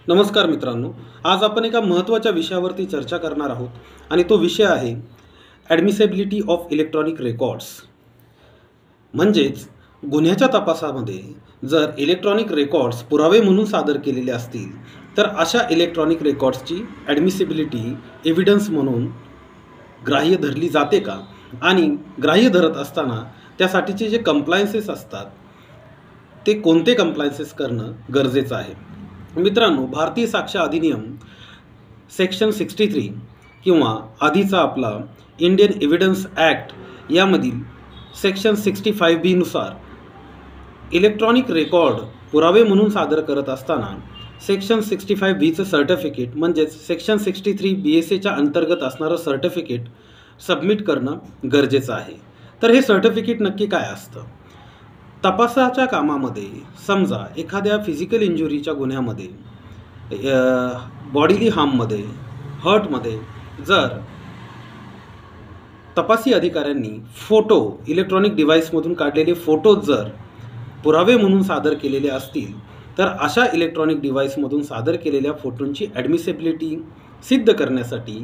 नमस्कार मित्रांनो, आज आपण एका महत्त्वाच्या विषयावरती चर्चा करणार आहोत आणि तो विषय आहे ॲडमिसेबिलिटी ऑफ इलेक्ट्रॉनिक रेकॉर्ड्स। म्हणजेच गुन्ह्याच्या तपासामध्ये जर इलेक्ट्रॉनिक रेकॉर्ड्स पुरावे म्हणून सादर केलेले असतील तर अशा इलेक्ट्रॉनिक रेकॉर्ड्सची ॲडमिसिबिलिटी एव्हिडन्स म्हणून ग्राह्य धरली जाते का, आणि ग्राह्य धरत असताना त्यासाठीचे जे कंप्लायन्सेस असतात ते कोणते कंप्लायन्सेस करणं गरजेचं आहे। मित्रांनो, भारतीय साक्ष अधिनियम सेक्शन 63 किंवा आधीचा आपला इंडियन एव्हिडन्स ॲक्ट यामधील सेक्शन 65B नुसार इलेक्ट्रॉनिक रेकॉर्ड पुरावे म्हणून सादर करत असताना सेक्शन 65Bचं सर्टिफिकेट म्हणजेच सेक्शन 63 BSAच्या अंतर्गत असणारं सर्टिफिकेट सबमिट करणं गरजेचं आहे। तर हे सर्टिफिकेट नक्की काय असतं? तपासाच्या कामामध्ये समजा एखाद्या फिजिकल इंजुरीच्या गुन्ह्यामध्ये बॉडीली हार्ममध्ये हर्टमध्ये जर तपासी अधिकाऱ्यांनी फोटो इलेक्ट्रॉनिक डिव्हाइसमधून काढलेले फोटो जर पुरावे म्हणून सादर केलेले असतील तर अशा इलेक्ट्रॉनिक डिव्हाइसमधून सादर केलेल्या फोटोंची ॲडमिसिबिलिटी सिद्ध करण्यासाठी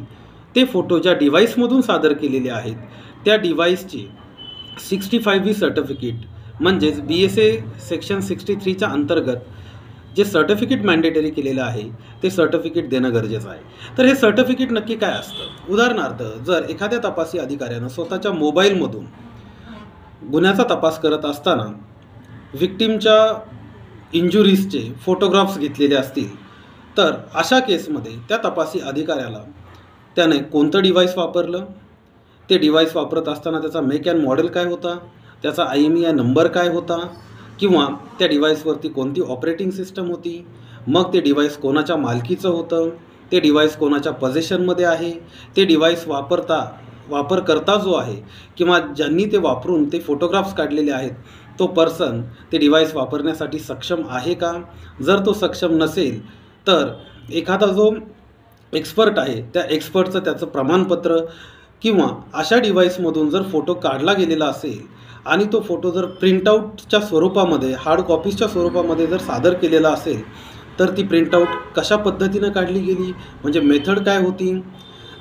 ते फोटो ज्या डिव्हाइसमधून सादर केलेले आहेत त्या डिव्हाइसचे 65B सर्टिफिकेट म्हणजेच BSA सेक्शन 63च्या अंतर्गत जे सर्टिफिकेट मॅन्डेटरी केलेलं आहे ते सर्टिफिकेट देणं गरजेचं आहे। तर हे सर्टिफिकेट नक्की काय असतं? उदाहरणार्थ, जर एखाद्या तपासी अधिकाऱ्यानं स्वतःच्या मोबाईलमधून गुन्ह्याचा तपास करत असताना विक्टिमच्या इंजुरीजचे फोटोग्राफ्स घेतलेले असतील तर अशा केसमध्ये त्या तपासी अधिकाऱ्याला त्याने कोणतं डिव्हाइस वापरलं, ते डिव्हाइस वापरत असताना त्याचा मेक अँड मॉडेल काय होता, त्याचा IMEI नंबर काय होता, किंवा त्या डिव्हाइसवरती कोणती ऑपरेटिंग सिस्टम होती, मग ते डिव्हाइस कोणाच्या मालकीचं होतं, ते डिव्हाइस कोणाच्या पोझिशनमध्ये आहे, ते डिव्हाइस वापरकर्ता जो आहे किंवा ज्यांनी ते वापरून ते फोटोग्राफ्स काढलेले आहेत तो पर्सन ते डिव्हाइस वापरण्यासाठी सक्षम आहे का। जर तो सक्षम नसेल तर एखादा जो एक्सपर्ट आहे त्या एक्सपर्टचं त्याचं प्रमाणपत्र किंवा अशा डिव्हाइसमधून जर फोटो काढला गेलेला असेल आणि तो फोटो जर प्रिंटआउटच्या स्वरूपामध्ये हार्ड कॉपीजच्या स्वरूपामध्ये जर सादर केलेला असेल तर ती प्रिंटआउट कशा पद्धतीनं काढली गेली, म्हणजे मेथड काय होती,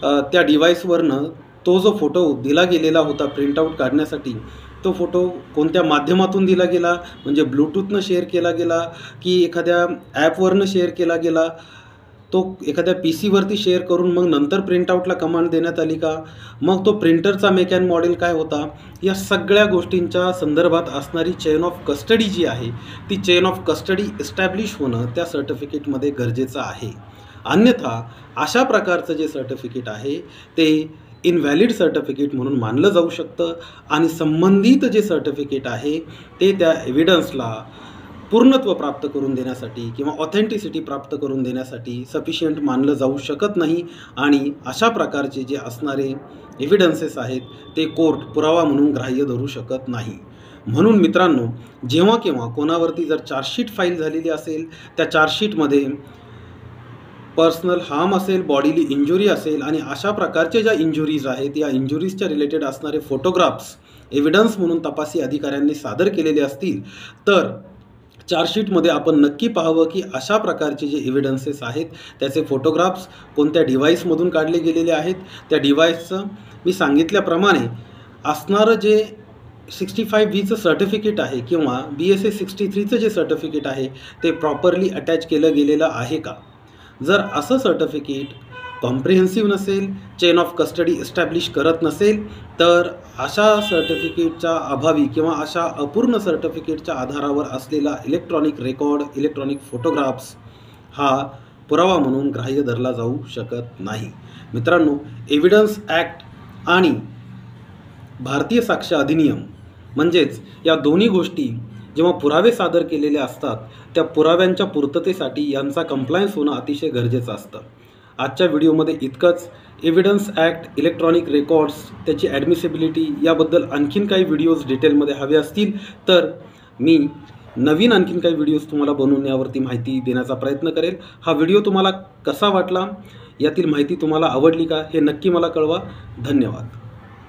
त्या डिव्हाइसवरनं तो जो फोटो दिला गेलेला होता प्रिंटआउट काढण्यासाठी तो फोटो कोणत्या माध्यमातून दिला गेला, म्हणजे ब्लूटूथनं शेअर केला गेला की एखाद्या ॲपवरनं शेअर केला गेला, तो एखाद्या PCवरती शेअर करून मग नंतर प्रिंटआउटला कमांड देण्यात आली का, मग तो प्रिंटरचा मेक अँड मॉडेल काय होता, या सगळ्या गोष्टींच्या संदर्भात असणारी चेन ऑफ कस्टडी जी आहे ती चेन ऑफ कस्टडी इस्टॅब्लिश होणं त्या सर्टिफिकेटमध्ये गरजेचं आहे। अन्यथा अशा प्रकारचं जे सर्टिफिकेट आहे ते इनव्हॅलिड सर्टिफिकेट म्हणून मानलं जाऊ शकतं आणि संबंधित जे सर्टिफिकेट आहे ते त्या एव्हिडन्सला पूर्णत्व प्राप्त करून देण्यासाठी किंवा ऑथेंटिसिटी प्राप्त करून देण्यासाठी सफिशियंट मानलं जाऊ शकत नाही आणि अशा प्रकारचे जे असणारे एव्हिडन्सेस आहेत ते कोर्ट पुरावा म्हणून ग्राह्य धरू शकत नाही। म्हणून मित्रांनो, जेव्हा केव्हा कोणावरती जर चार्जशीट फाईल झालेली असेल त्या चार्जशीटमध्ये पर्सनल हार्म असेल, बॉडीली इंजुरी असेल आणि अशा प्रकारचे ज्या इंजुरीज आहेत या इंजुरीजच्या रिलेटेड असणारे फोटोग्राफ्स एव्हिडन्स म्हणून तपासी अधिकाऱ्यांनी सादर केलेले असतील तर चार्जशीटमध्ये आपण नक्की पाहावं की अशा प्रकारचे जे एव्हिडन्सेस आहेत त्याचे फोटोग्राफ्स कोणत्या डिव्हाइसमधून काढले गेलेले आहेत, त्या डिव्हाइसचं मी सांगितल्याप्रमाणे असणारं जे 65Bचं सर्टिफिकेट आहे किंवा BSA 63चं जे सर्टिफिकेट आहे ते प्रॉपरली अटॅच केलं गेलेलं आहे का। जर असं सर्टिफिकेट कॉम्प्रिहेन्सिव्ह नसेल, चेन ऑफ कस्टडी इस्टॅब्लिश करत नसेल तर अशा सर्टिफिकेटच्या अभावी किंवा अशा अपूर्ण सर्टिफिकेटच्या आधारावर असलेला इलेक्ट्रॉनिक रेकॉर्ड इलेक्ट्रॉनिक फोटोग्राफ्स हा पुरावा म्हणून ग्राह्य धरला जाऊ शकत नाही। मित्रांनो, एव्हिडन्स ॲक्ट आणि भारतीय साक्ष अधिनियम म्हणजेच या दोन्ही गोष्टी जेव्हा पुरावे सादर केलेले असतात त्या पुराव्यांच्या पूर्ततेसाठी यांचा कंप्लायन्स होणं अतिशय गरजेचं असतं। आजच्या व्हिडिओमध्ये इतकंच। एव्हिडन्स ॲक्ट इलेक्ट्रॉनिक रेकॉर्ड्स त्याची ॲडमिसिबिलिटी याबद्दल आणखीन काही व्हिडिओज डिटेलमध्ये हवे असतील तर मी नवीन आणखीन काही व्हिडिओज तुम्हाला बनवून यावरती माहिती देण्याचा प्रयत्न करेल। हा व्हिडिओ तुम्हाला कसा वाटला, यातील माहिती तुम्हाला आवडली का हे नक्की मला कळवा। धन्यवाद।